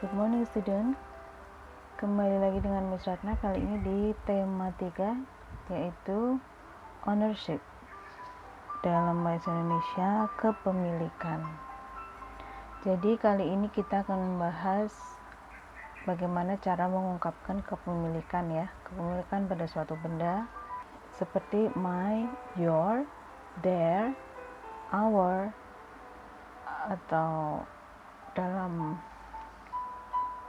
Good morning student. Kembali lagi dengan Miss Ratna, kali ini di tema 3 yaitu ownership. Dalam bahasa Indonesia, kepemilikan. Jadi kali ini kita akan membahas bagaimana cara mengungkapkan kepemilikan ya. Kepemilikan pada suatu benda seperti my, your, their, our, atau dalam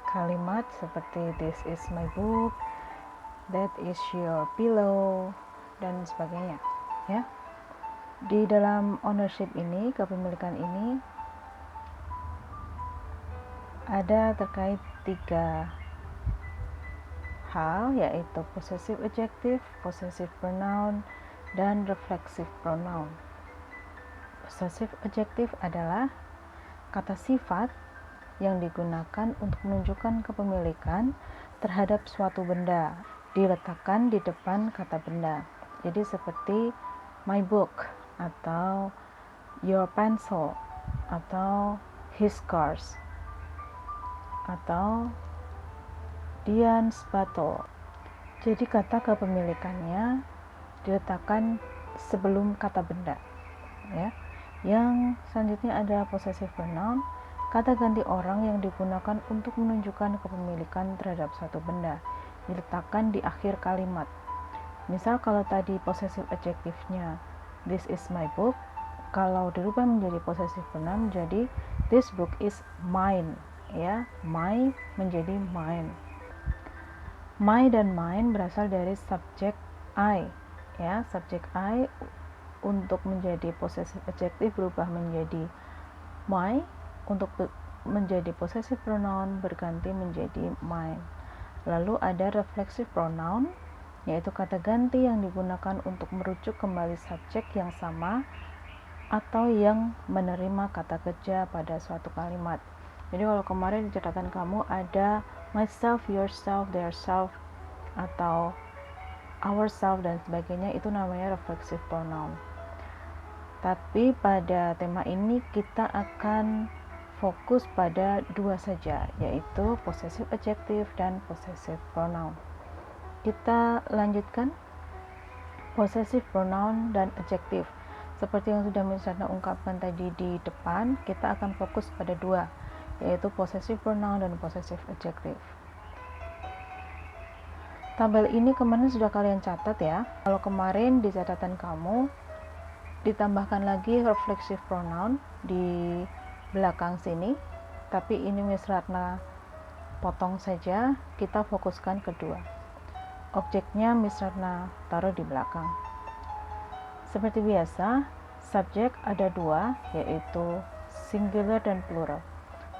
kalimat seperti this is my book, that is your pillow, dan sebagainya ya. Di dalam ownership ini, kepemilikan ini ada terkait 3 hal, yaitu possessive adjective, possessive pronoun, dan reflexive pronoun. Possessive adjective adalah kata sifat yang digunakan untuk menunjukkan kepemilikan terhadap suatu benda, diletakkan di depan kata benda. Jadi seperti my book, atau your pencil, atau his cars, atau Dian's bottle. Jadi kata kepemilikannya diletakkan sebelum kata benda ya. Yang selanjutnya ada possessive pronoun, kata ganti orang yang digunakan untuk menunjukkan kepemilikan terhadap suatu benda, diletakkan di akhir kalimat. Misal kalau tadi possessive adjective-nya this is my book, kalau dirubah menjadi possessive pronoun jadi this book is mine ya. My menjadi mine. My dan mine berasal dari subjek I ya. Subjek I untuk menjadi possessive adjective berubah menjadi my, untuk menjadi possessive pronoun berganti menjadi mine. Lalu ada reflexive pronoun, yaitu kata ganti yang digunakan untuk merujuk kembali subjek yang sama atau yang menerima kata kerja pada suatu kalimat. Jadi kalau kemarin di catatan kamu ada myself, yourself, their self, atau ourself dan sebagainya, itu namanya reflexive pronoun. Tapi pada tema ini kita akan fokus pada 2 saja, yaitu possessive adjective dan possessive pronoun. Kita lanjutkan possessive pronoun dan adjective. Seperti yang sudah Miss Ratna ungkapkan tadi di depan, kita akan fokus pada 2, yaitu possessive pronoun dan possessive adjective. Tabel ini kemarin sudah kalian catat ya. Kalau kemarin di catatan kamu ditambahkan lagi reflexive pronoun di belakang sini, tapi ini Miss Ratna potong saja, kita fokuskan kedua. Objeknya Miss Ratna taruh di belakang. Seperti biasa, subjek ada 2, yaitu singular dan plural.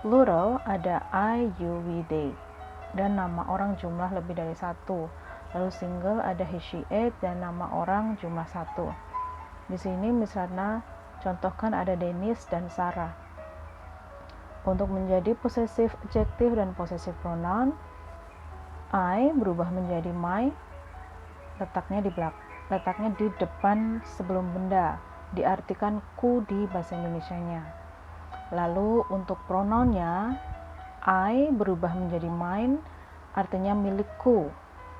Plural ada I, you, we, they, dan nama orang jumlah lebih dari 1. Lalu single ada he, she, it, dan nama orang jumlah 1. Di sini Miss Ratna contohkan ada Dennis dan Sarah. Untuk menjadi possessive adjective dan possessive pronoun, I berubah menjadi my, letaknya di depan sebelum benda, diartikan ku di bahasa Indonesianya. Lalu untuk pronounnya, I berubah menjadi mine, artinya milikku.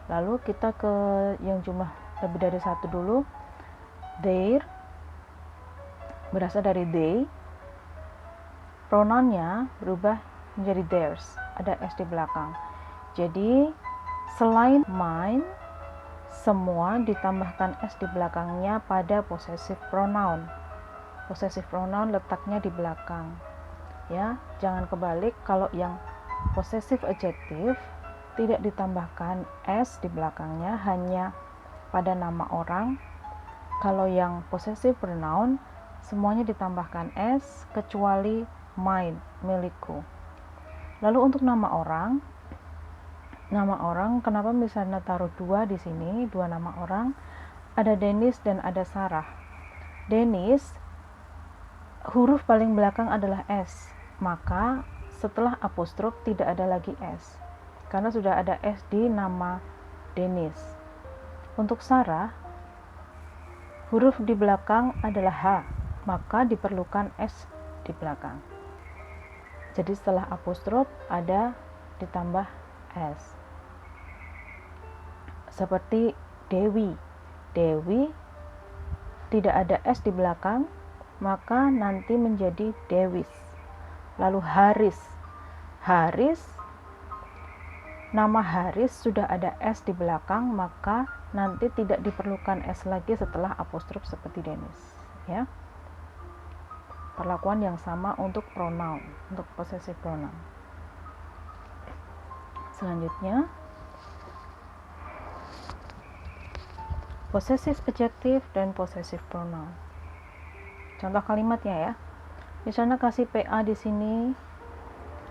Lalu kita ke yang jumlah lebih dari 1 dulu. Their berasal dari they, pronounnya berubah menjadi theirs, ada s di belakang. Jadi selain mine, semua ditambahkan s di belakangnya pada possessive pronoun. Possessive pronoun letaknya di belakang ya, jangan kebalik. Kalau yang possessive adjective tidak ditambahkan s di belakangnya, hanya pada nama orang. Kalau yang possessive pronoun semuanya ditambahkan s kecuali mine, milikku. Lalu untuk nama orang kenapa misalnya taruh 2 di sini, 2 nama orang, ada Dennis dan ada Sarah. Dennis huruf paling belakang adalah s, maka setelah apostrof tidak ada lagi s karena sudah ada s di nama Dennis. Untuk Sarah, huruf di belakang adalah H, maka diperlukan S di belakang. Jadi setelah apostrof ada ditambah s. Seperti Dewi. Dewi tidak ada s di belakang, maka nanti menjadi Dewis. Lalu Haris. Haris, nama Haris sudah ada s di belakang, maka nanti tidak diperlukan s lagi setelah apostrof seperti Denis, ya. Perlakuan yang sama untuk pronoun, untuk possessive pronoun. Selanjutnya, possessive adjective dan possessive pronoun. Contoh kalimatnya ya. Di sana kasih PA di sini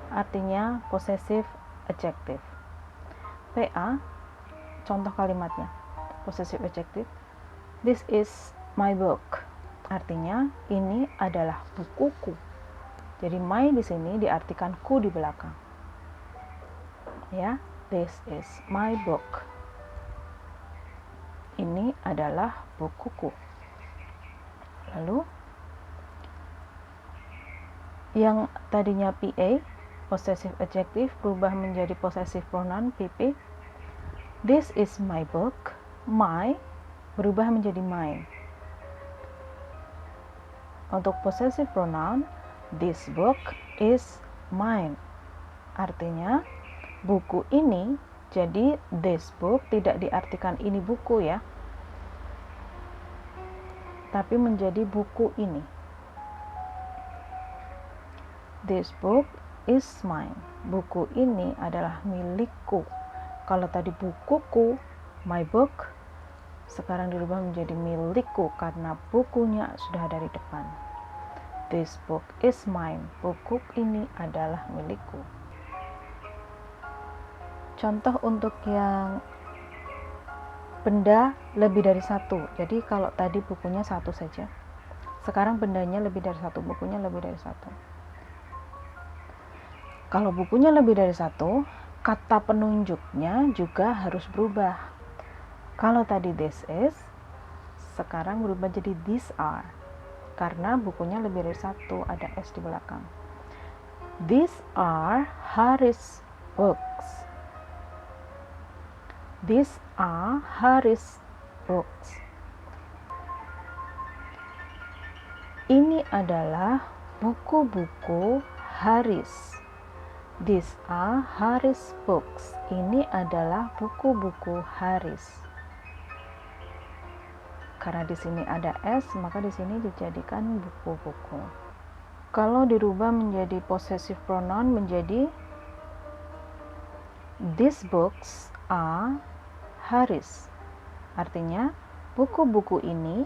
artinya possessive adjective. PA, contoh kalimatnya. Possessive adjective. This is my book. Artinya ini adalah bukuku. Jadi my di sini diartikan ku di belakang. Ya, this is my book. Ini adalah bukuku. Lalu yang tadinya PA, possessive adjective, berubah menjadi possessive pronoun PP. This is my book. My berubah menjadi mine. Untuk possessive pronoun, this book is mine. Artinya, buku ini, jadi this book tidak diartikan ini buku ya, tapi menjadi buku ini. This book is mine. Buku ini adalah milikku. Kalau tadi bukuku, my book, sekarang dirubah menjadi milikku karena bukunya sudah ada di depan. This book is mine. Buku ini adalah milikku. Contoh untuk yang benda lebih dari satu. Jadi kalau tadi bukunya satu saja, sekarang bendanya lebih dari satu, bukunya lebih dari satu. Kalau bukunya lebih dari satu, kata penunjuknya juga harus berubah. Kalau tadi this is, sekarang berubah jadi these are. Karena bukunya lebih dari satu, ada s di belakang. These are Haris' books. These are Haris' books. Ini adalah buku-buku Haris. These are Haris' books. Ini adalah buku-buku Haris. Karena di sini ada s, maka di sini dijadikan buku-buku. Kalau dirubah menjadi possessive pronoun menjadi these books are Haris. Artinya buku-buku ini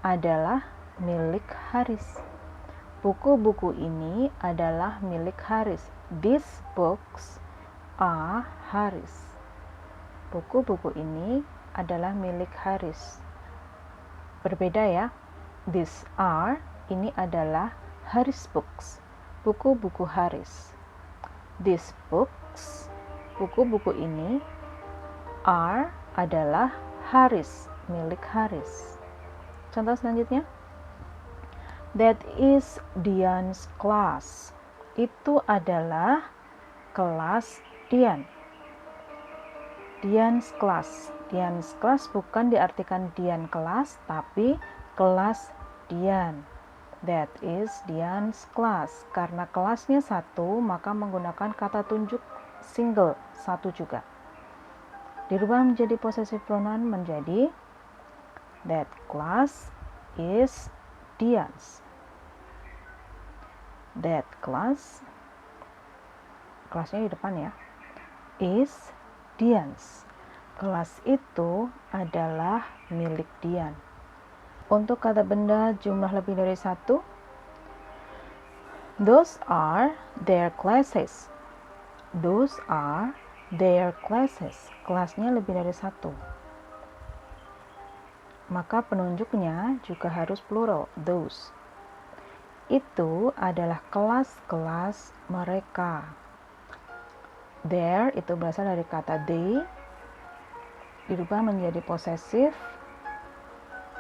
adalah milik Haris. Buku-buku ini adalah milik Haris. These books are Haris. Buku-buku ini adalah milik Haris. Berbeda ya. These are, ini adalah Haris books. Buku-buku Haris. These books, buku-buku ini are adalah Haris, milik Haris. Contoh selanjutnya. That is Dian's class. Itu adalah kelas Dian. Dian's class. Dian's class bukan diartikan Dian kelas, tapi kelas Dian. That is Dian's class. Karena kelasnya satu, maka menggunakan kata tunjuk single, satu juga. Dirubah menjadi possessive pronoun menjadi that class is Dian's. That class, kelasnya di depan ya, is Dian's. Kelas itu adalah milik Dian. Untuk kata benda jumlah lebih dari satu, those are their classes. Those are their classes. Kelasnya lebih dari satu. Maka penunjuknya juga harus plural, those. Itu adalah kelas-kelas mereka. Their itu berasal dari kata they, dirubah menjadi possessive,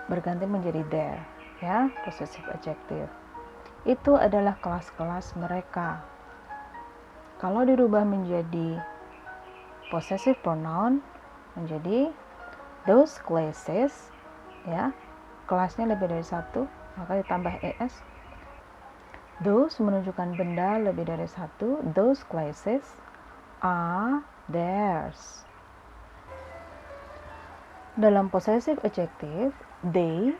berganti menjadi their, ya, possessive adjective. Itu adalah kelas-kelas mereka. Kalau dirubah menjadi possessive pronoun menjadi those classes, ya, kelasnya lebih dari satu, maka ditambah es. Those menunjukkan benda lebih dari satu, those classes are theirs. Dalam possessive adjective, they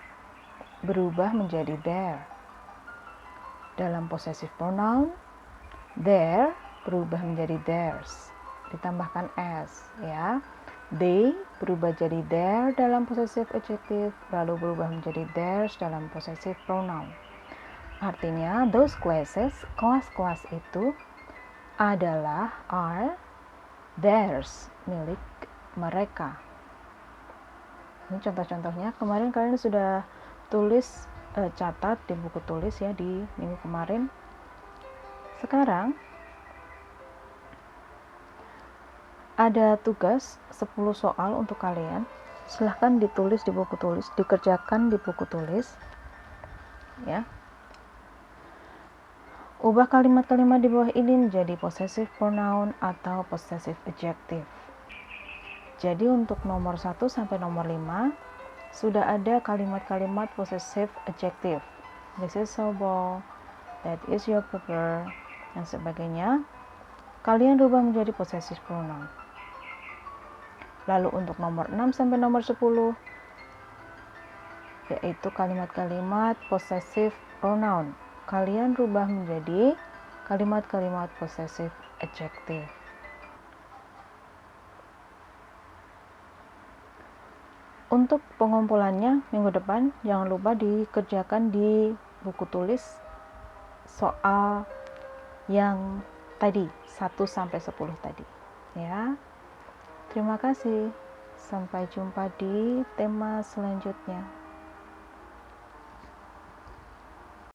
berubah menjadi their. Dalam possessive pronoun, their berubah menjadi theirs, ditambahkan s, ya. They berubah jadi their dalam possessive adjective, lalu berubah menjadi theirs dalam possessive pronoun. Artinya, those classes, kelas-kelas itu adalah are theirs, milik mereka. Ini contoh-contohnya. Kemarin kalian sudah tulis, catat di buku tulis ya di minggu kemarin. Sekarang ada tugas 10 soal untuk kalian. Silahkan ditulis di buku tulis, dikerjakan di buku tulis, ya. Ubah kalimat-kalimat di bawah ini menjadi possessive pronoun atau possessive adjective. Jadi untuk nomor 1 sampai nomor 5 sudah ada kalimat-kalimat possessive adjective. This is your ball, that is your paper, dan sebagainya. Kalian rubah menjadi possessive pronoun. Lalu untuk nomor 6 sampai nomor 10 yaitu kalimat-kalimat possessive pronoun. Kalian rubah menjadi kalimat-kalimat possessive adjective. Untuk pengumpulannya minggu depan jangan lupa dikerjakan di buku tulis soal yang tadi 1 sampai 10 tadi, ya. Terima kasih. Sampai jumpa di tema selanjutnya.